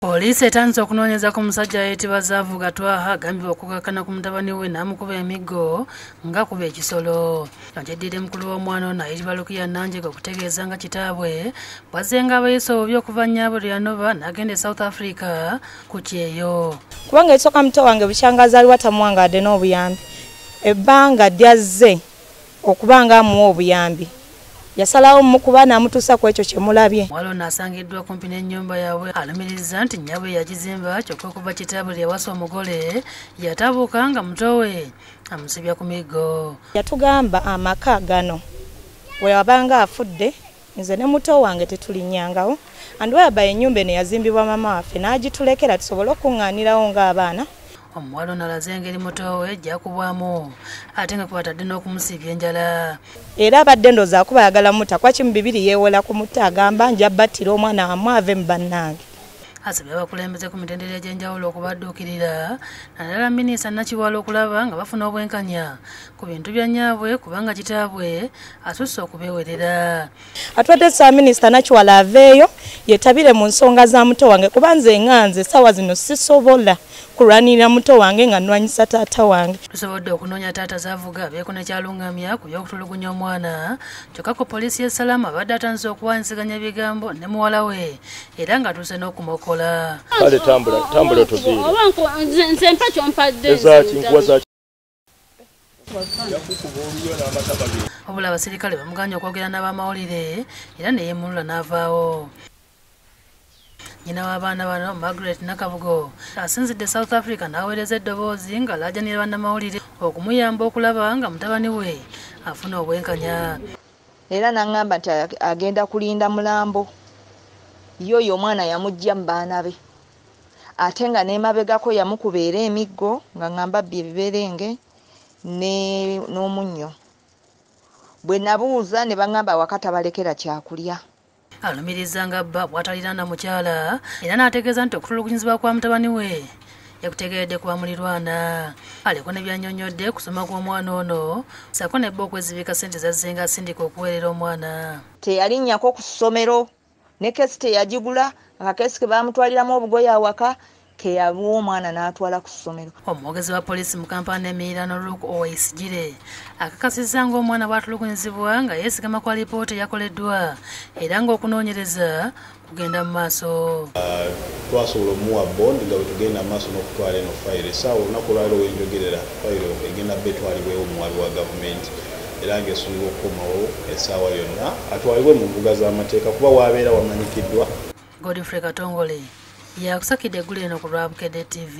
Poliisi etandise okunoonyeza ku musajja ayitibwa Zaavu Gatwaha agambibwa okukakana ku mutabani we n'amukuba emiggo nga kuba ekisolo. Kyeddira mukulu w'omwana ono ayitibwa Lukiya Nanjega okutegeeza nga kitaabwe bwazze nga abayise obubi okuva nnyabo lwe yanoba n'agenda e South Africa ku kyeyo. Kubanga ekisooka muto wange bushangazi aliwo tamuwangadde n'obuyambi. Ebbanga lyazze okuba nga amuwa obuyambi. Yasalawo mukuba n'amutuusa ku ekyo kye mulabye. Omuwala ono asangiddwa kumpi n'ennyumba yaabwe alumiriza nti nnyabwe yagizimba kyokka okuva kitaabwe lye yawasa omugole yatabuuka nga muto we amusibya ku miggo. Yatugamba amaka gano we wabanga afudde nze ne muto wange tetulinnyangawo andwaba ennyumba eno yazimbibwa mama waffe n'agitulekera tusobole okuŋŋaanirawo ng'abaana. Omuwala ono alaze engeri muto we gy'akubwamu ate nga kwatadde n'okumusibya enjala. Era abadde ndowooza akuba ayagala mutta kwa kimu bibiri yeewola ku mutta agamba nja battira omwana wammwe ave mu bannange. Asabye abakulembeze ku mitendera egy'enjawulo okubadduukirira naddala minisita Nakiwala okulaba nga bafuna obwenkanya ku bintu bya nnyabwe kubanga kitaabwe asusse okubeewerera. Atwadde Ssaabaminisita Nakiwala aveeyo yeetabire mu nsonga za muto wange kuba nze nganze essaawa zino sisobola kulwanirira muto wange nga nnwanyisa taata wange. Tusobodde okunoonya taata Zaavuga abeeko ne kyalungamya ku by'okutulugunya omwana kyokka ku poliisi y'e Salama abadde atandise okuwanyisiganya ebigambo ne muwala we era nga tuuse n'okumukola. Kale tambula otubiri. Nze mpa kyompadde. Ezaki nkuwa zaki. Obula abasirikale bamuganya okwogera n'abamawulire era ne yeemulula n'avaawo. Nyina w'abaana bano Margaret Nakabugo asinzidde South Africa n'aweereza eddoboozi nga laajanira bannamawulire okumuyamba okulaba nga mutabani we afuna obwenkanya. Era n'aŋŋamba nti agenda kulinda mulambo. Yoyo omwana yamujja mu baana be. Ate nga n'emabegako yamukubeera emiggo nga ŋŋamba bbye ebiberenge n'omunnyo. Bwe nabuuza ne baŋŋamba wakati abalekera kyakulya. Alumiriza nga bba bw'atalina na mukyala era n'ategeeza nti okutulugunyizibwa kwa mutabani we yakutegeredde kuba mulirwana. Aliko ne byannyonnyodde kusoma kw'omwana ono ssaako ne bba okwezibika ssente zazze nga asindika okuweerera omwana. Teyalinnyako ku ssomero ne keesi teyagigula akakeesi ke baamutwaliramu obugoye awaka ke yabuwa omwana n'atwala ku ssomero. Omwogezi wa poliisi mu kampani y'emiriraano Luke Oweyesigire akakasizza ng'omwana bw'atulugunyizibwa nga yeesigama kwa lipoota eyakoleddwa era ng'okunoonyereza kugenda mu maaso. Twasobola omuwa bond nga bwe tugenda mu maaso n'okutwala eno fayiro. Essaawa olunaku olwaliro we njogerera fayiro egenda bba etwalibwewo omuwaabi wa gavumenti era ng'esuubirwa okukomawo essaawa yonna atwalibwe mu mbuga z'amateeka kuba waabeera wamanyikiddwa. Godfrey Katongole yakusakidde eggulu eno ku Lwabukedde TV.